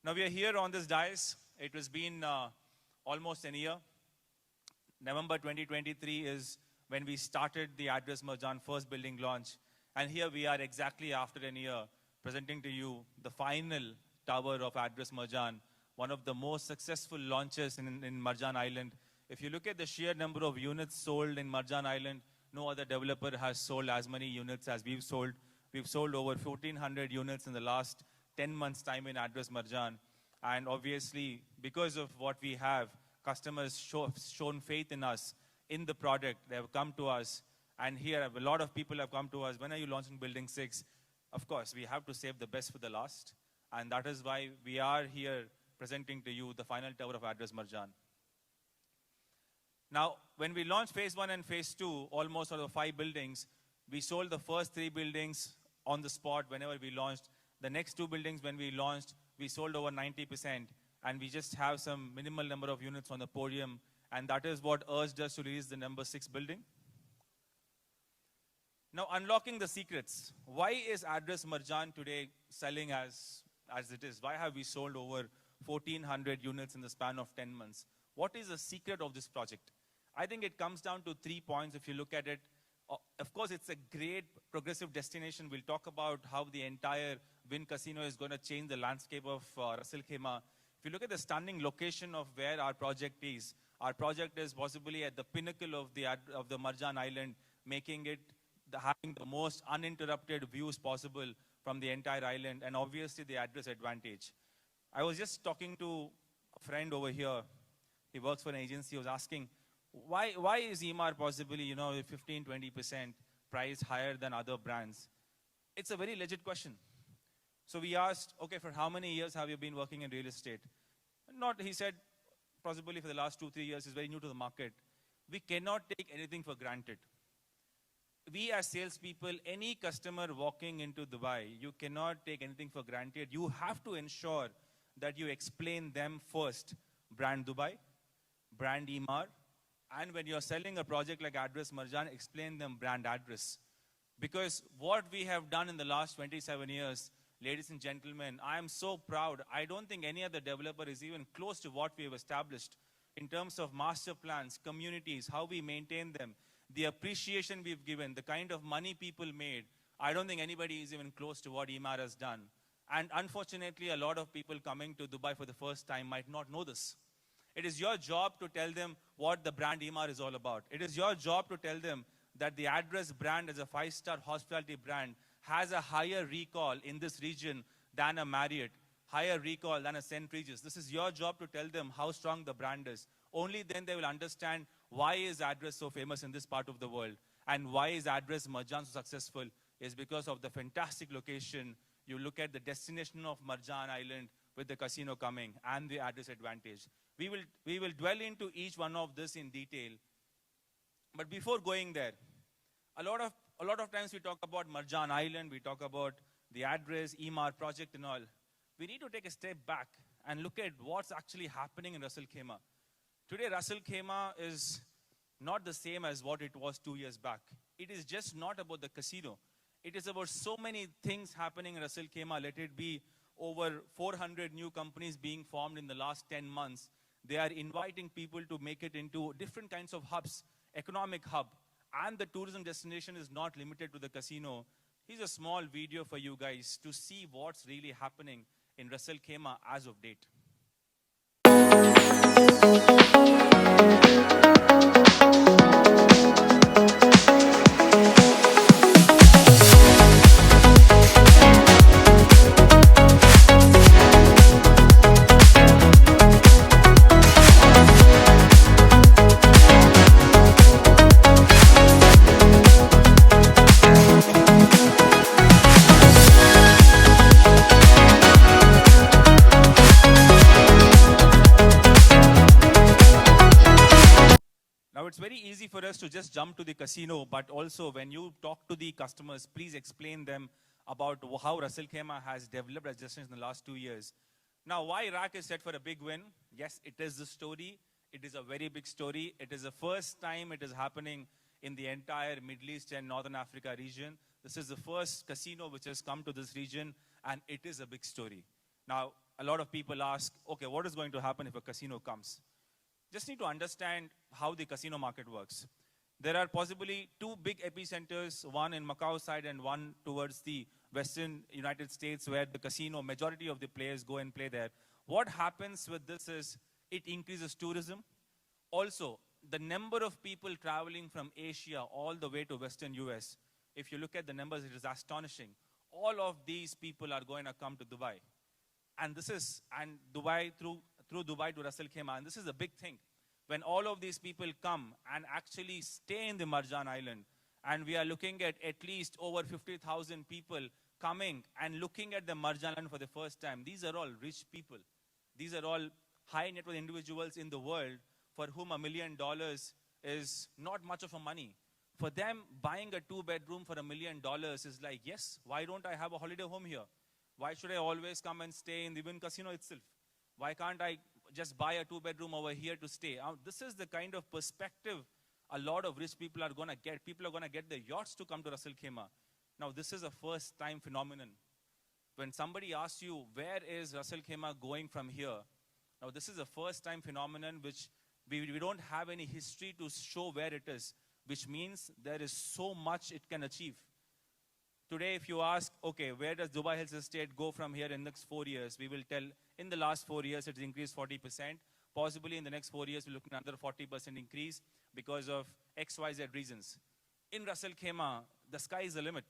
Now we are here on this dais. It has been almost a year. November 2023 is when we started the Address Marjan first building launch. And here we are exactly after a year, presenting to you the final tower of Address Marjan, one of the most successful launches in Marjan Island. If you look at the sheer number of units sold in Marjan Island, no other developer has sold as many units as we've sold. We've sold over 1,400 units in the last 10 months' time in Address Marjan. And obviously, because of what we have, customers shown faith in us, in the product. They have come to us. And here, a lot of people have come to us. When are you launching Building 6? Of course, we have to save the best for the last. And that is why we are here presenting to you the final tower of Address Marjan. Now, when we launched phase 1 and phase 2, almost out of 5 buildings, we sold the first 3 buildings on the spot whenever we launched. The next 2 buildings, when we launched, we sold over 90%. And we just have some minimal number of units on the podium. And that is what urged us to release the number 6 building. Now, unlocking the secrets. Why is Address Marjan today selling as it is? Why have we sold over 1,400 units in the span of 10 months? What is the secret of this project? I think it comes down to 3 points if you look at it. Of course, it's a great progressive destination. We'll talk about how the entire Wynn Casino is going to change the landscape of Ras Al Khaimah. If you look at the stunning location of where our project is possibly at the pinnacle of the Marjan Island, making it having the most uninterrupted views possible from the entire island, and obviously the address advantage. I was just talking to a friend over here. He works for an agency. He was asking, why is Emaar possibly, 15, 20% price higher than other brands? It's a very legit question. So we asked, okay, for how many years have you been working in real estate? He said, possibly for the last 2-3 years. He's very new to the market. We cannot take anything for granted. We as salespeople, any customer walking into Dubai, you cannot take anything for granted. You have to ensure that you explain them first, brand Dubai, brand Emaar, and when you're selling a project like Address Marjan, explain them brand address. Because what we have done in the last 27 years, ladies and gentlemen, I am so proud. I don't think any other developer is even close to what we have established in terms of master plans, communities, how we maintain them, the appreciation we've given, the kind of money people made. I don't think anybody is even close to what Emaar has done. And unfortunately, a lot of people coming to Dubai for the first time might not know this. It is your job to tell them what the brand Emaar is all about. It is your job to tell them that the Address brand as a 5-star hospitality brand has a higher recall in this region than a Marriott, higher recall than a St. Regis. This is your job to tell them how strong the brand is. Only then they will understand why is Address so famous in this part of the world, and why is Address Marjan so successful is because of the fantastic location. You look at the destination of Marjan Island with the casino coming and the address advantage. We will dwell into each one of this in detail. But before going there, a lot of times we talk about Marjan Island, we talk about the address, Emaar project and all. We need to take a step back and look at what's actually happening in Ras Al Khaimah. Today, Ras Al Khaimah is not the same as what it was 2 years back. It is just not about the casino. It is about so many things happening in Ras Al Khaimah. Let it be over 400 new companies being formed in the last 10 months. They are inviting people to make it into different kinds of hubs, economic hub. And the tourism destination is not limited to the casino. Here's a small video for you guys to see what's really happening in Ras Al Khaimah as of date. It's very easy for us to just jump to the casino, but also when you talk to the customers, please explain them about how Ras Al Khaimah has developed as a destination in the last 2 years. Now, why Iraq is set for a big win? Yes, it is the story. It is a very big story. It is the first time it is happening in the entire Middle East and Northern Africa region. This is the first casino which has come to this region, and it is a big story. Now, a lot of people ask, okay, what is going to happen if a casino comes? Just need to understand how the casino market works. There are possibly two big epicenters, one in Macau side and one towards the western United States, where the casino, majority of the players go and play there. What happens with this is it increases tourism. Also, the number of people traveling from Asia all the way to western US, if you look at the numbers, it is astonishing. All of these people are going to come to Dubai. And this is, and Dubai, through Dubai to Ras Al Khaimah, and this is a big thing. When all of these people come and actually stay in the Marjan Island, and we are looking at least over 50,000 people coming and looking at the Marjan Island for the first time. These are all rich people. These are all high net worth individuals in the world for whom $1 million is not much of a money. For them, buying a 2-bedroom for $1 million is like, yes, why don't I have a holiday home here? Why should I always come and stay in the Wynn Casino itself? Why can't I just buy a 2-bedroom over here to stay? This is the kind of perspective a lot of rich people are going to get. People are going to get their yachts to come to Ras Al Khaimah. Now, this is a first-time phenomenon. When somebody asks you, where is Ras Al Khaimah going from here? Now, this is a first-time phenomenon which we don't have any history to show where it is, which means there is so much it can achieve. Today, if you ask, okay, where does Dubai Hills Estate go from here in the next 4 years? We will tell, in the last 4 years, it's increased 40%. Possibly in the next 4 years, we'll look at another 40% increase because of XYZ reasons. In Ras Al Khaimah, the sky is the limit.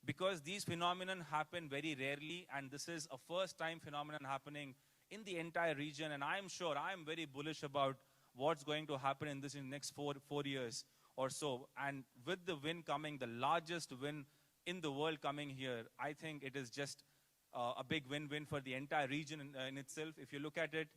Because these phenomenon happen very rarely, and this is a first-time phenomenon happening in the entire region, and I'm sure, I'm very bullish about what's going to happen in the next four years or so. And with the win coming, the largest win in the world coming here, I think it is just a big win-win for the entire region in itself. If you look at it,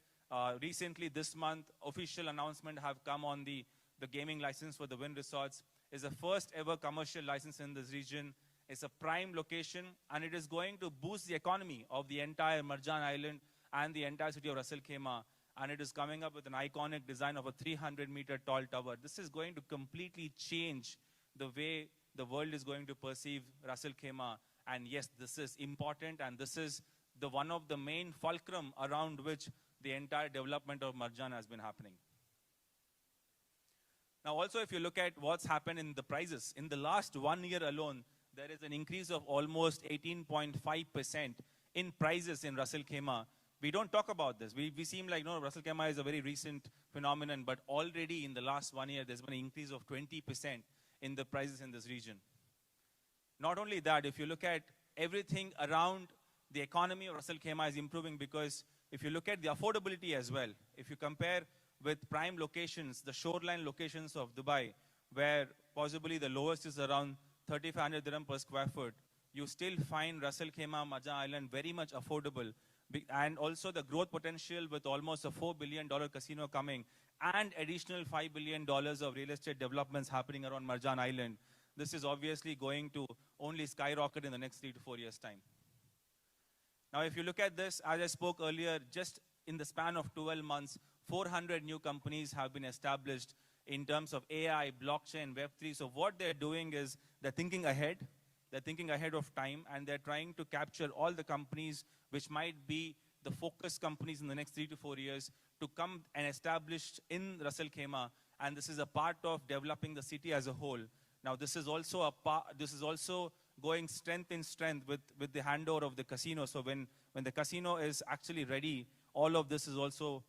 recently this month, official announcement have come on the gaming license for the Wynn Resorts. Is the first ever commercial license in this region. It's a prime location, and it is going to boost the economy of the entire Marjan Island and the entire city of Ras Al Khaimah. And it is coming up with an iconic design of a 300-meter tall tower. This is going to completely change the way the world is going to perceive Ras Al Khaimah. And yes, this is important, and this is one of the main fulcrum around which the entire development of Marjan has been happening. Now also, if you look at what's happened in the prices, in the last 1 year alone, there is an increase of almost 18.5% in prices in Ras Al Khaimah. We don't talk about this. We seem like, no, Ras Al Khaimah is a very recent phenomenon, but already in the last 1 year, there's been an increase of 20% in the prices in this region. Not only that, if you look at everything around the economy of Ras Al Khaimah is improving, because if you look at the affordability as well, if you compare with prime locations, the shoreline locations of Dubai, where possibly the lowest is around 3,500 dirham per square foot, you still find Ras Al Khaimah, Marjan Island very much affordable. And also the growth potential with almost a $4 billion casino coming and additional $5 billion of real estate developments happening around Marjan Island. This is obviously going to only skyrocket in the next 3 to 4 years' time. Now, if you look at this, as I spoke earlier, just in the span of 12 months, 400 new companies have been established in terms of AI, blockchain, Web3. So what they're doing is they're thinking ahead. They're thinking ahead of time, and they're trying to capture all the companies which might be the focus companies in the next 3 to 4 years to come and establish in Ras Al Khaimah. And this is a part of developing the city as a whole. Now, this is also going strength in strength with the handover of the casino. So when the casino is actually ready, all of this is also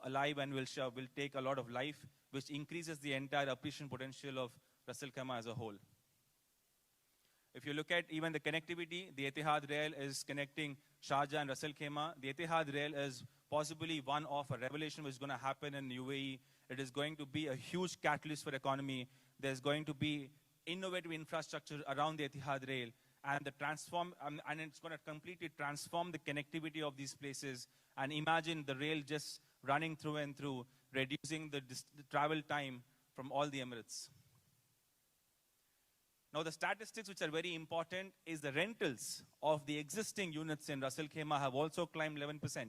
alive and will take a lot of life, which increases the entire appreciation potential of Ras Al Khaimah as a whole. If you look at even the connectivity, the Etihad Rail is connecting Sharjah and Ras Al Khaimah. The Etihad Rail is possibly one of a revelation which is going to happen in UAE. It is going to be a huge catalyst for economy. There's going to be innovative infrastructure around the Etihad Rail, and and it's going to completely transform the connectivity of these places. And imagine the rail just running through and through, reducing the travel time from all the Emirates. Now, the statistics which are very important is the rentals of the existing units in Ras Al Khaimah have also climbed 11%.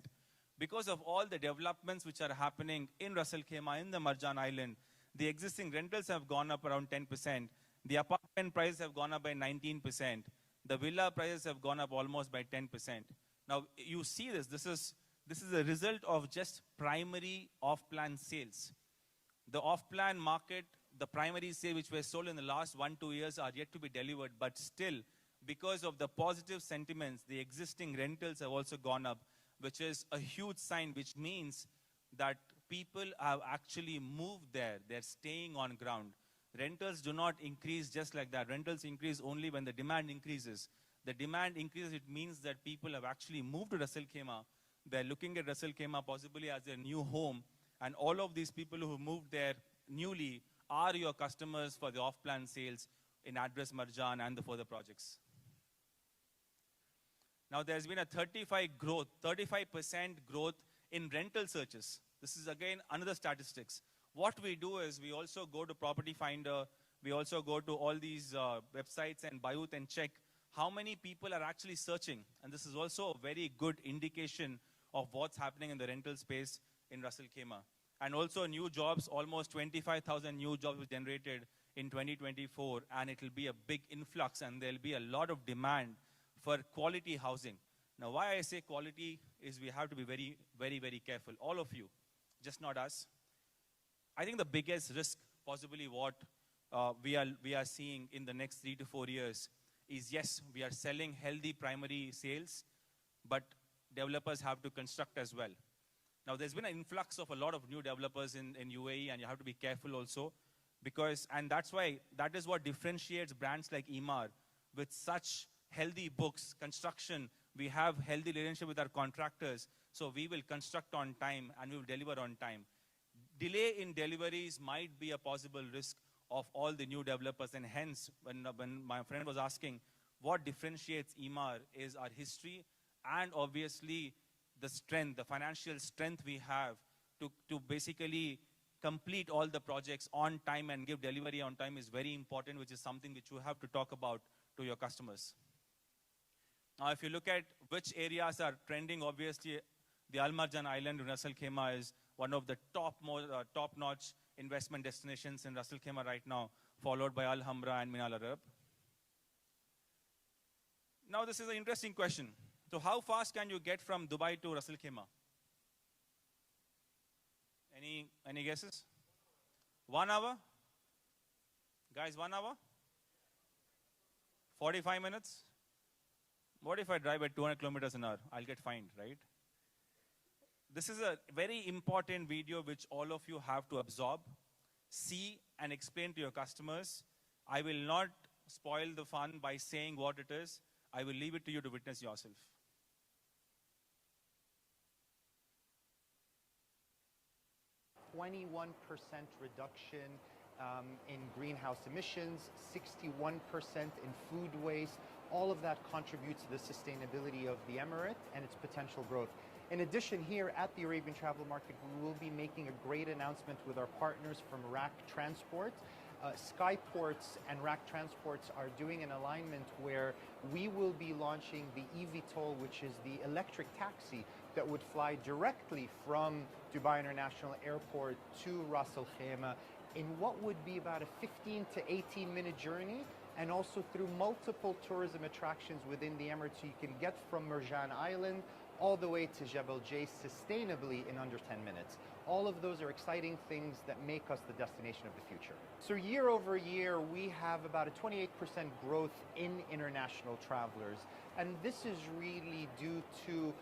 Because of all the developments which are happening in Ras Al Khaimah, in the Marjan Island, the existing rentals have gone up around 10%. The apartment prices have gone up by 19%. The villa prices have gone up almost by 10%. Now, you see this. This is This is a result of just primary off-plan sales. The off-plan market, the primary sale which were sold in the last 1-2 years are yet to be delivered, but still, because of the positive sentiments, the existing rentals have also gone up, which is a huge sign, which means that people have actually moved there. They're staying on ground. Rentals do not increase just like that. Rentals increase only when the demand increases. The demand increases, it means that people have actually moved to Ras Al Khaimah. They're looking at Ras Al Khaimah possibly as their new home. And all of these people who moved there newly are your customers for the off-plan sales in Address Marjan and the further projects. Now there's been a 35% growth in rental searches. This is again another statistics. What we do is we also go to Property Finder, we also go to all these websites and Bayut and check how many people are actually searching. And this is also a very good indication of what's happening in the rental space in Ras Al Khaimah. And also new jobs, almost 25,000 new jobs were generated in 2024, and it will be a big influx, and there'll be a lot of demand for quality housing. Now, why I say quality is we have to be very, very, very careful. All of you, just not us. I think the biggest risk, possibly what we are seeing in the next 3 to 4 years is, yes, we are selling healthy primary sales, but developers have to construct as well. Now, there's been an influx of a lot of new developers in UAE, and you have to be careful also, because, and that's why, that is what differentiates brands like Emaar with such healthy books, construction. We have healthy relationship with our contractors, so we will construct on time and we will deliver on time. Delay in deliveries might be a possible risk of all the new developers, and hence, when my friend was asking, what differentiates Emaar is our history and obviously the strength, the financial strength we have to basically complete all the projects on time and give delivery on time is very important, which is something which you have to talk about to your customers. Now, if you look at which areas are trending, obviously, the Al Marjan Island in Ras Al Khaimah is one of the top-notch investment destinations in Ras Al Khaimah right now, followed by Al Hamra and MENA Al Arab. Now, this is an interesting question. So how fast can you get from Dubai to Ras Al Khaimah? Any guesses? 1 hour? Guys, 1 hour? 45 minutes? What if I drive at 200 kilometers an hour? I'll get fined, right? This is a very important video which all of you have to absorb, see, and explain to your customers. I will not spoil the fun by saying what it is. I will leave it to you to witness yourself. 21% reduction in greenhouse emissions, 61% in food waste. All of that contributes to the sustainability of the Emirate and its potential growth. In addition, here at the Arabian Travel Market, we will be making a great announcement with our partners from RAK Transport. Skyports and RAK Transports are doing an alignment where we will be launching the eVTOL, which is the electric taxi that would fly directly from Dubai International Airport to Ras Al Khaimah in what would be about a 15 to 18 minute journey, and also through multiple tourism attractions within the Emirates, so you can get from Marjan Island all the way to Jebel Jais sustainably in under 10 minutes. All of those are exciting things that make us the destination of the future. So year over year, we have about a 28% growth in international travelers. And this is really due to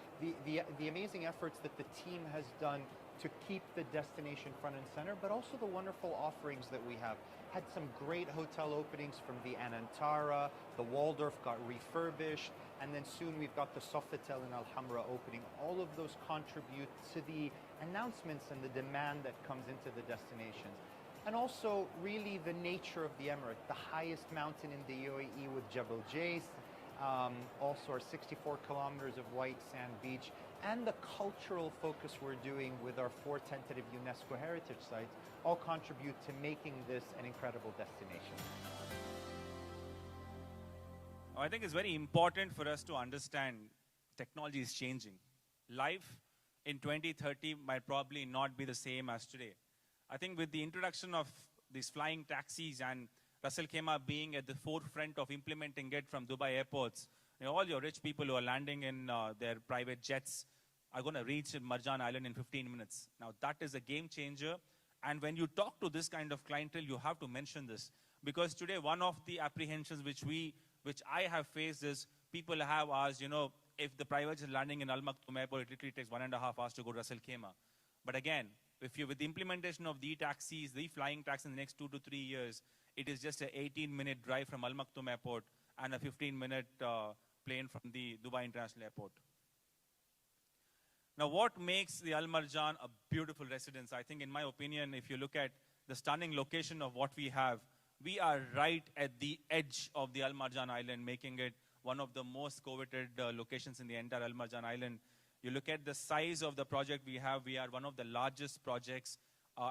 the amazing efforts that the team has done to keep the destination front and center, but also the wonderful offerings that we have. Had some great hotel openings from the Anantara, the Waldorf got refurbished, and then soon we've got the Sofitel in Al Hamra opening. All of those contribute to the announcements and the demand that comes into the destinations. And also really the nature of the Emirate, the highest mountain in the UAE with Jebel Jais, also our 64 kilometers of white sand beach, and the cultural focus we're doing with our 4 tentative UNESCO heritage sites all contribute to making this an incredible destination. I think it's very important for us to understand technology is changing. Life in 2030 might probably not be the same as today. I think with the introduction of these flying taxis and Ras Al Khaimah being at the forefront of implementing it from Dubai airports, all your rich people who are landing in their private jets, are going to reach Marjan Island in 15 minutes. Now, that is a game changer. And when you talk to this kind of clientele, you have to mention this. Because today, one of the apprehensions which I have faced is people have asked, if the private jet is landing in Al Maktoum Airport, it literally takes 1.5 hours to go to Ras Al Khaimah. But again, with the implementation of the taxis, the flying taxis in the next 2 to 3 years, it is just an 18-minute drive from Al Maktoum Airport and a 15-minute plane from the Dubai International Airport. Now, what makes the Al Marjan a beautiful residence? I think, in my opinion, if you look at the stunning location of what we have, we are right at the edge of the Al Marjan Island, making it one of the most coveted locations in the entire Al Marjan Island. You look at the size of the project we have, we are one of the largest projects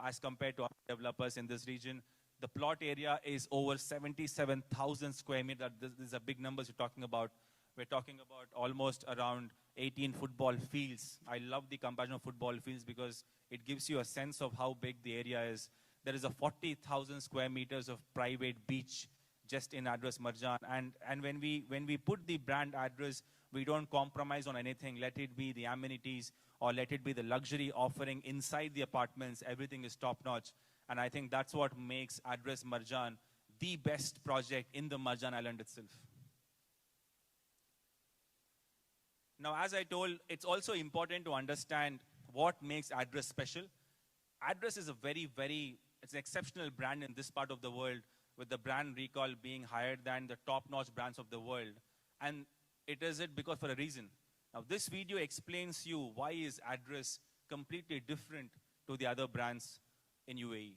as compared to other developers in this region. The plot area is over 77,000 square meters. These are big numbers you're talking about. We're talking about almost around 18 football fields. I love the comparison of football fields because it gives you a sense of how big the area is. There is a 40,000 square meters of private beach just in Address Marjan. And when we put the brand address, we don't compromise on anything. Let it be the amenities or let it be the luxury offering inside the apartments. Everything is top-notch. And I think that's what makes Address Marjan the best project in the Marjan Island itself. Now, as I told, it's also important to understand what makes Address special. Address is it's an exceptional brand in this part of the world, with the brand recall being higher than the top-notch brands of the world. And it is because for a reason. Now, this video explains you why is Address completely different to the other brands in UAE.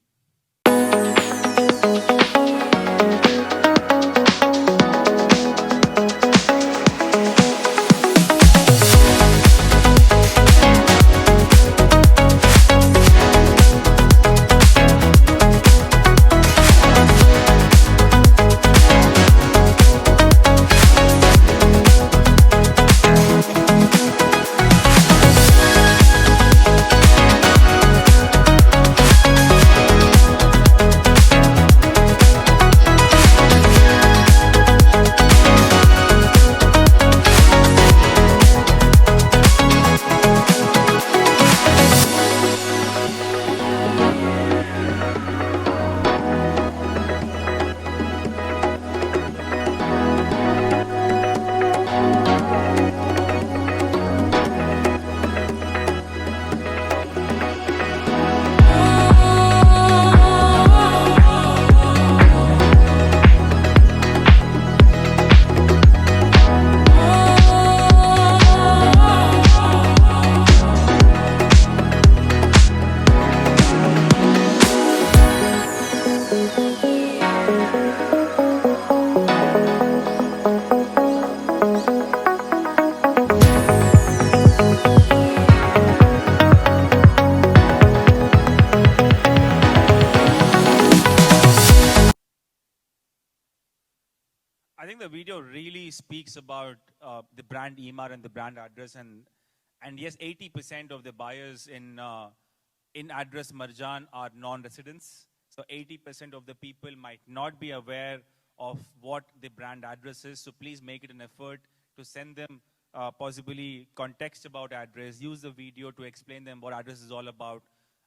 I think the video really speaks about the brand Emaar and the brand Address, and yes, 80% of the buyers in Address Marjan are non-residents. So 80% of the people might not be aware of what the brand Address is. So please make it an effort to send them possibly context about Address. Use the video to explain them what Address is all about,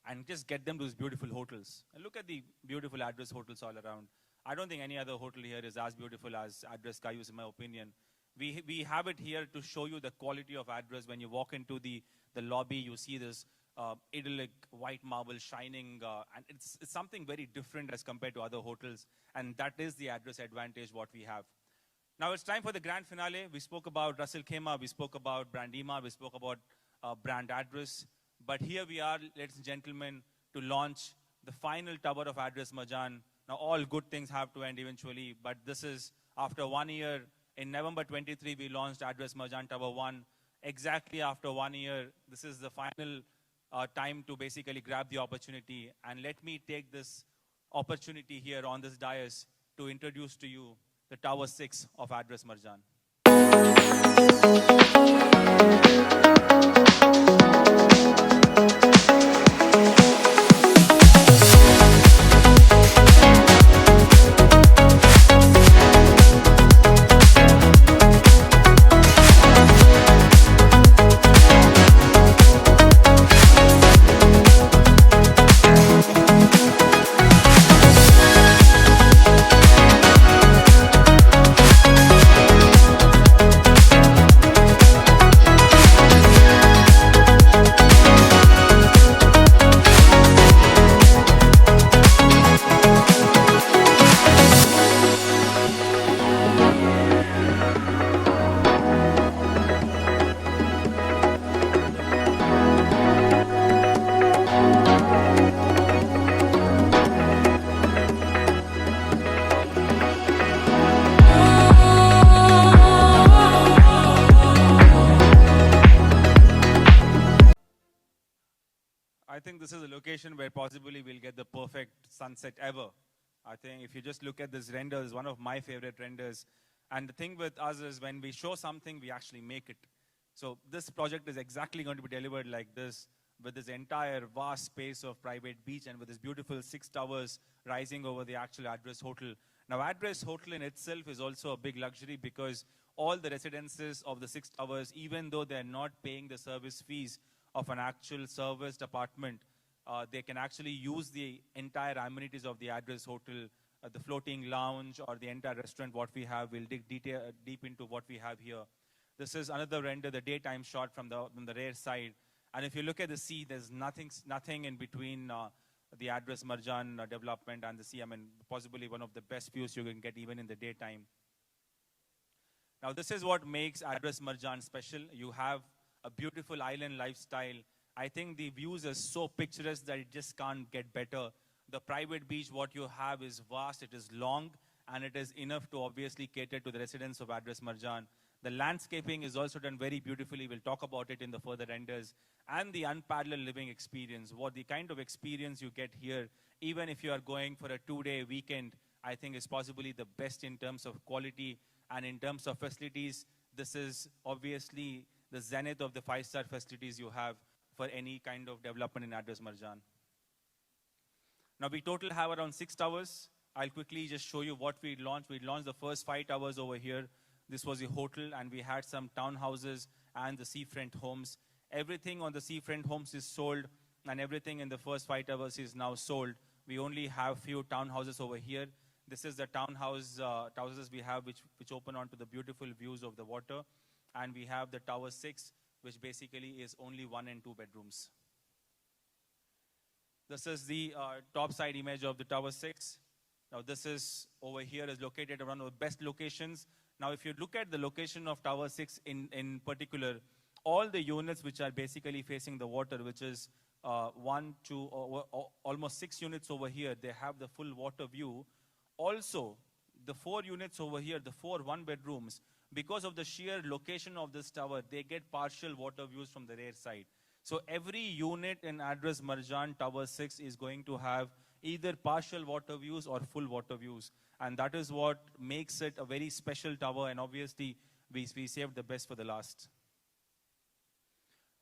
and just get them to these beautiful hotels. And look at the beautiful Address hotels all around. I don't think any other hotel here is as beautiful as Address Cayuse, in my opinion. We have it here to show you the quality of Address. When you walk into the lobby, you see this idyllic white marble shining, and it's something very different as compared to other hotels. And that is the Address advantage what we have. Now it's time for the grand finale. We spoke about Ras Al Khaimah, we spoke about brand Emaar, we spoke about brand Address. But here we are, ladies and gentlemen, to launch the final tower of Address Marjan. Now, all good things have to end eventually, but this is after 1 year. In November 23, we launched Address Marjan Tower 1. Exactly after 1 year, this is the final time to basically grab the opportunity. And let me take this opportunity here on this dais to introduce to you the Tower 6 of Address Marjan. I think this is a location where possibly we'll get the perfect sunset ever. I think if you just look at this render, it's one of my favorite renders. And the thing with us is when we show something, we actually make it. So this project is exactly going to be delivered like this, with this entire vast space of private beach and with this beautiful 6 towers rising over the actual Address Hotel. Now, Address Hotel in itself is also a big luxury because all the residences of the 6 towers, even though they're not paying the service fees of an actual serviced apartment, they can actually use the entire amenities of the Address Hotel, the floating lounge or the entire restaurant, what we have. We'll dig deep into what we have here. This is another render, the daytime shot from the rear side. And if you look at the sea, there's nothing in between the Address Marjan development and the sea. I mean, possibly one of the best views you can get even in the daytime. Now, this is what makes Address Marjan special. You have a beautiful island lifestyle. I think the views are so picturesque that it just can't get better. The private beach, what you have is vast, it is long, and it is enough to obviously cater to the residents of Address Marjan. The landscaping is also done very beautifully. We'll talk about it in the further renders. And the unparalleled living experience, what the kind of experience you get here, even if you are going for a 2-day weekend, I think is possibly the best in terms of quality and in terms of facilities. This is obviously the zenith of the 5-star facilities you have for any kind of development in Address Marjan. Now, we total have around 6 towers. I'll quickly just show you what we launched. We launched the first 5 towers over here. This was a hotel, and we had some townhouses and the seafront homes. Everything on the seafront homes is sold, and everything in the first 5 towers is now sold. We only have few townhouses over here. This is the townhouses we have, which open onto the beautiful views of the water. And we have the Tower 6, which basically is only 1 and 2 bedrooms. This is the top side image of the Tower 6. Now, this is over here is located around one of the best locations. Now, if you look at the location of Tower 6 in particular, all the units which are basically facing the water, which is almost 6 units over here, they have the full water view. Also, the 4 units over here, the 4 one-bedrooms, because of the sheer location of this tower, they get partial water views from the rear side. So every unit in Address Marjan Tower 6 is going to have either partial water views or full water views. And that is what makes it a very special tower. And obviously, we saved the best for the last.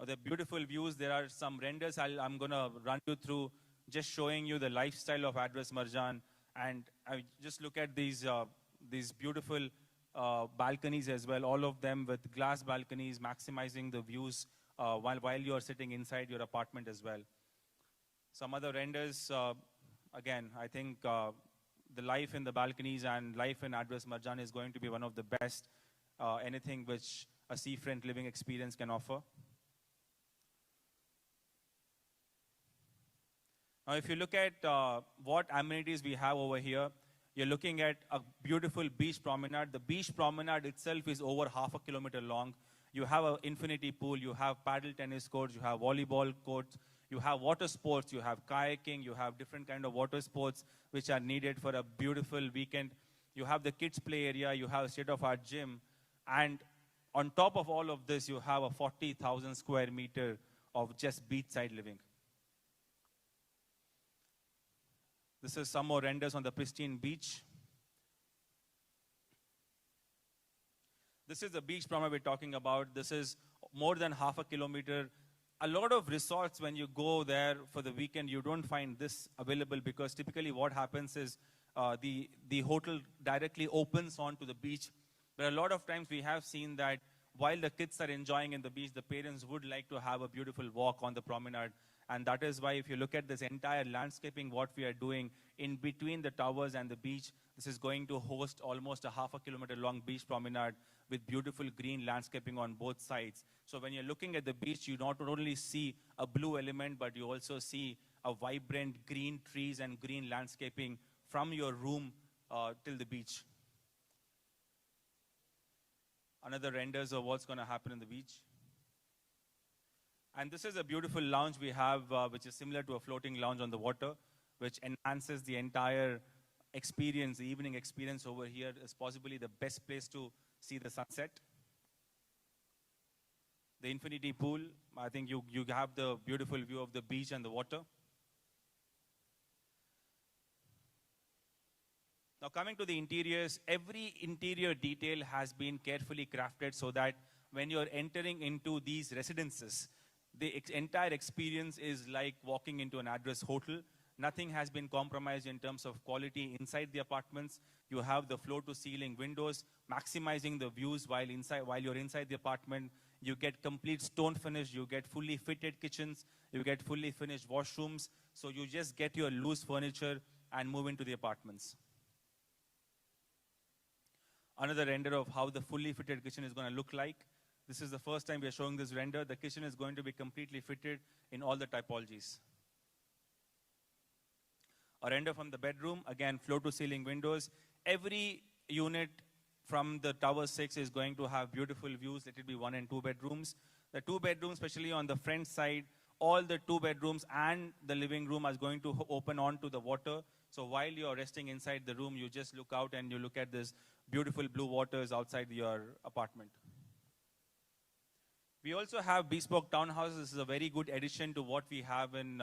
The beautiful views, there are some renders I'm going to run you through, just showing you the lifestyle of Address Marjan. And I just look at these beautiful balconies as well, all of them with glass balconies, maximizing the views while you are sitting inside your apartment as well. Some other renders, again, I think the life in the balconies and life in Address Marjan is going to be one of the best, anything which a seafront living experience can offer. Now, if you look at what amenities we have over here, you're looking at a beautiful beach promenade. The beach promenade itself is over 1/2 kilometer long. You have an infinity pool, you have paddle tennis courts, you have volleyball courts, you have water sports, you have kayaking, you have different kind of water sports which are needed for a beautiful weekend. You have the kids play area, you have a state-of-art gym, and on top of all of this, you have a 40,000 square meter of just beachside living. This is some more renders on the pristine beach. This is the beach promenade we're talking about. This is more than 1/2 kilometer. A lot of resorts, when you go there for the weekend, you don't find this available because typically what happens is the hotel directly opens onto the beach. But a lot of times we have seen that while the kids are enjoying in the beach, the parents would like to have a beautiful walk on the promenade. And that is why if you look at this entire landscaping, what we are doing in between the towers and the beach, this is going to host almost a 1/2 kilometer long beach promenade with beautiful green landscaping on both sides. So when you're looking at the beach, you not only see a blue element, but you also see a vibrant green trees and green landscaping from your room till the beach. Another renders of what's going to happen in the beach. And this is a beautiful lounge we have, which is similar to a floating lounge on the water, which enhances the entire experience. The evening experience over here is possibly the best place to see the sunset. the infinity pool. I think you have the beautiful view of the beach and the water. Now coming to the interiors, every interior detail has been carefully crafted so that when you're entering into these residences, the entire experience is like walking into an Address hotel. Nothing has been compromised in terms of quality inside the apartments. You have the floor-to-ceiling windows, maximizing the views while you're inside the apartment. You get complete stone finish. You get fully fitted kitchens. You get fully finished washrooms. So you just get your loose furniture and move into the apartments. Another render of how the fully fitted kitchen is going to look like. This is the first time we are showing this render. The kitchen is going to be completely fitted in all the typologies. A render from the bedroom, again, floor-to-ceiling windows. Every unit from the Tower 6 is going to have beautiful views. Let it be 1 and 2 bedrooms. The 2 bedrooms, especially on the front side, all the 2 bedrooms and the living room are going to open onto the water. So while you're resting inside the room, you just look out and you look at this beautiful blue waters outside your apartment. We also have bespoke townhouses. This is a very good addition to what we have in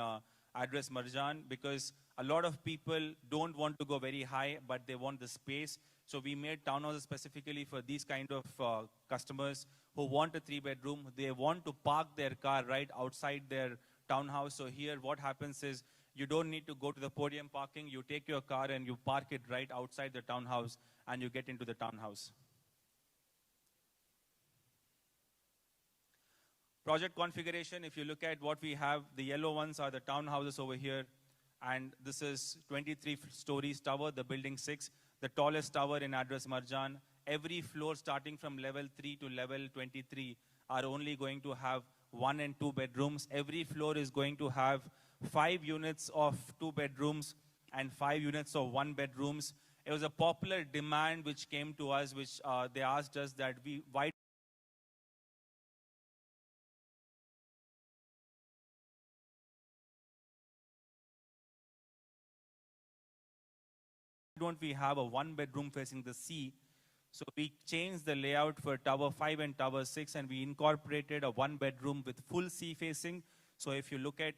Address Marjan, because a lot of people don't want to go very high, but they want the space. So we made townhouses specifically for these kind of customers who want a 3-bedroom. They want to park their car right outside their townhouse. So here what happens is you don't need to go to the podium parking. You take your car and you park it right outside the townhouse and you get into the townhouse. Project configuration, if you look at what we have, the yellow ones are the townhouses over here. And this is 23 stories tower, the building 6, the tallest tower in Address Marjan. Every floor starting from level 3 to level 23 are only going to have 1 and 2 bedrooms. Every floor is going to have 5 units of 2 bedrooms and 5 units of 1 bedrooms. It was a popular demand which came to us, which they asked us that why don't we have a 1-bedroom facing the sea? So we changed the layout for Tower 5 and Tower 6, and we incorporated a 1-bedroom with full sea facing. So if you look at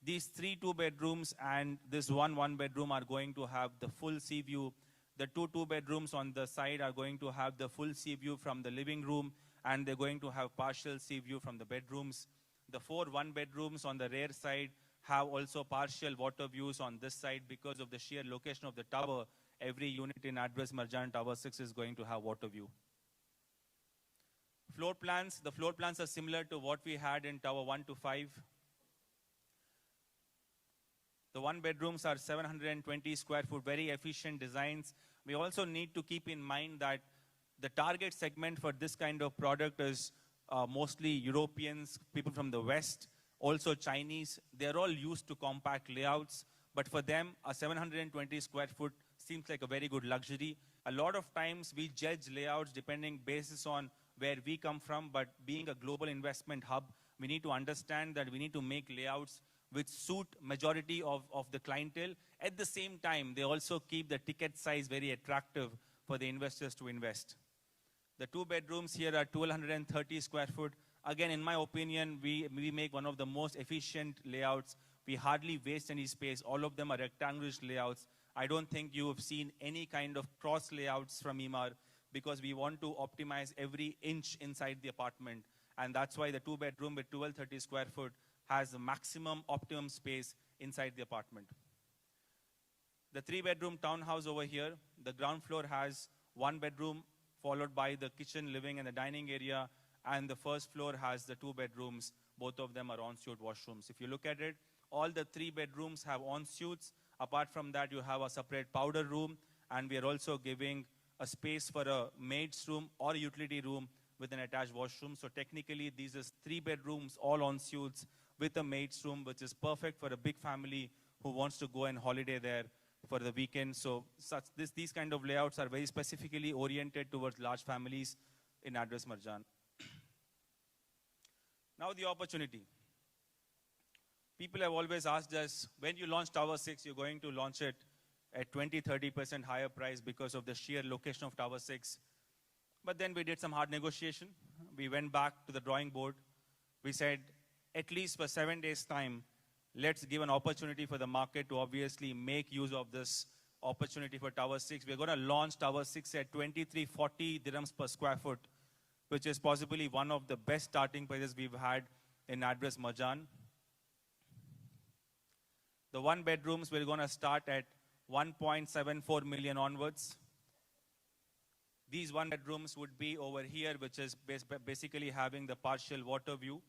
these 3 2-bedrooms and this 1 1-bedroom are going to have the full sea view. The 2 2-bedrooms on the side are going to have the full sea view from the living room, and they're going to have partial sea view from the bedrooms. The 4 1-bedrooms on the rear side have also partial water views on this side because of the sheer location of the tower. Every unit in Address Marjan Tower 6 is going to have water view. Floor plans. The floor plans are similar to what we had in Tower 1 to 5. The 1-bedrooms are 720 square foot, very efficient designs. We also need to keep in mind that the target segment for this kind of product is mostly Europeans, people from the West, also Chinese. They're all used to compact layouts, but for them, a 720 square foot seems like a very good luxury. A lot of times we judge layouts depending basis on where we come from, but being a global investment hub, we need to understand that we need to make layouts which suit majority of the clientele. At the same time, they also keep the ticket size very attractive for the investors to invest. The 2 bedrooms here are 1,230 square foot. Again, in my opinion, we make one of the most efficient layouts. We hardly waste any space. All of them are rectangular layouts. I don't think you have seen any kind of cross layouts from Emaar because we want to optimize every inch inside the apartment. And that's why the 2-bedroom with 1,230 square foot has the maximum optimum space inside the apartment. The 3-bedroom townhouse over here, the ground floor has 1 bedroom followed by the kitchen, living, and the dining area. And the first floor has the 2 bedrooms. Both of them are en-suite washrooms. If you look at it, all the 3 bedrooms have en-suites. Apart from that, you have a separate powder room. And we are also giving a space for a maid's room or a utility room with an attached washroom. So technically, these are 3 bedrooms, all en-suites with a maid's room, which is perfect for a big family who wants to go and holiday there for the weekend. So these kind of layouts are very specifically oriented towards large families in Address Marjan. Now the opportunity. People have always asked us, when you launch Tower 6, you're going to launch it at 20-30% higher price because of the sheer location of Tower 6. But then we did some hard negotiation. We went back to the drawing board. We said, okay, let's look at we said, at least for 7 days' time, let's give an opportunity for the market to obviously make use of this opportunity for Tower 6. We're going to launch Tower 6 at 2340 dirhams per square foot, which is possibly one of the best starting prices we've had in Address Marjan. The one bedrooms, we're going to start at 1.74 million onwards. These one bedrooms would be over here, which is basically having the partial water view.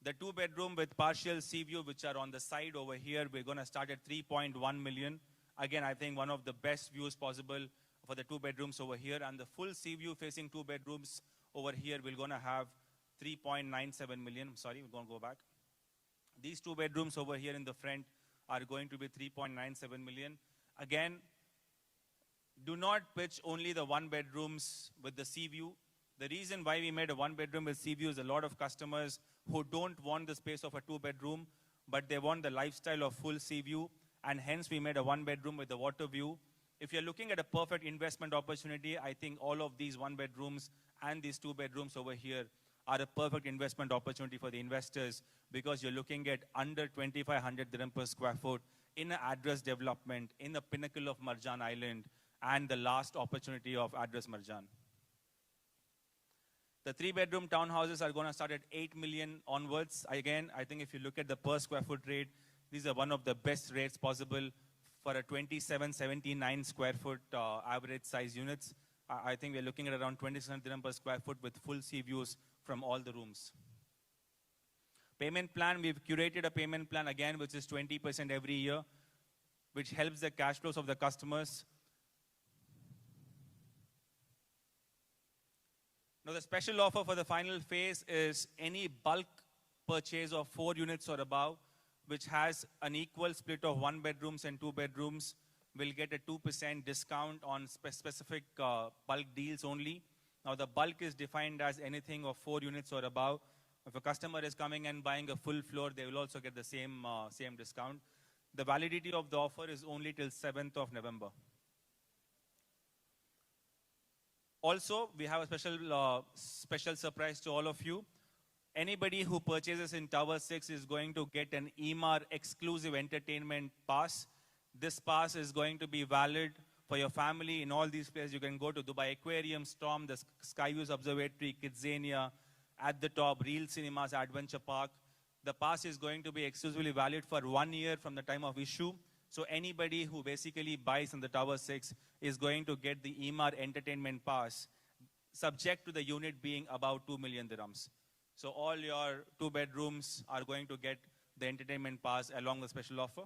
The two bedroom with partial sea view, which are on the side over here, we're going to start at 3.1 million. Again, I think one of the best views possible for the two bedrooms over here. And the full sea view facing two bedrooms over here, we're going to have 3.97 million. I'm sorry, we're going to go back. These two bedrooms over here in the front are going to be 3.97 million. Again, do not pitch only the one bedrooms with the sea view. The reason why we made a one bedroom with sea view is a lot of customers who don't want the space of a two bedroom, but they want the lifestyle of full sea view, and hence we made a one bedroom with the water view. If you're looking at a perfect investment opportunity, I think all of these one bedrooms and these two bedrooms over here are a perfect investment opportunity for the investors, because you're looking at under 2,500 dirham per square foot in an address development in the pinnacle of Marjan Island and the last opportunity of Address Marjan. The three-bedroom townhouses are going to start at 8 million onwards. Again, I think if you look at the per square foot rate, these are one of the best rates possible for a 2779 square foot average size units. I think we're looking at around 27 dirham per square foot with full sea views from all the rooms. Payment plan, we've curated a payment plan again, which is 20% every year, which helps the cash flows of the customers. Now, the special offer for the final phase is any bulk purchase of 4 units or above, which has an equal split of 1 bedrooms and 2 bedrooms, will get a 2% discount on specific bulk deals only. Now, the bulk is defined as anything of 4 units or above. If a customer is coming and buying a full floor, they will also get the same discount. The validity of the offer is only till 7th of November. Also, we have a special surprise to all of you. Anybody who purchases in Tower 6 is going to get an Emaar exclusive entertainment pass. This pass is going to be valid for your family in all these places. You can go to Dubai Aquarium, Storm, the Skyviews Observatory, Kidzania, at the top, Real Cinemas, Adventure Park. The pass is going to be exclusively valid for 1 year from the time of issue. So anybody who basically buys in the Tower 6 is going to get the Emaar entertainment pass, subject to the unit being about 2 million dirhams. So all your 2 bedrooms are going to get the entertainment pass along with special offer.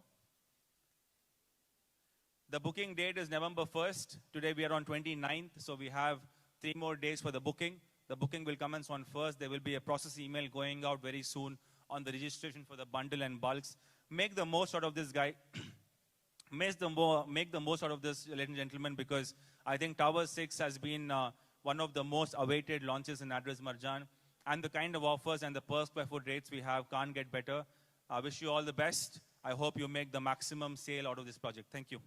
The booking date is November 1st. Today we are on 29th, so we have 3 more days for the booking. The booking will commence on 1st. There will be a process email going out very soon on the registration for the bundle and bulks. Make the most out of this, guy. Make the most out of this, ladies and gentlemen, because I think Tower 6 has been one of the most awaited launches in Address Marjan. And the kind of offers and the per square foot rates we have can't get better. I wish you all the best. I hope you make the maximum sale out of this project. Thank you.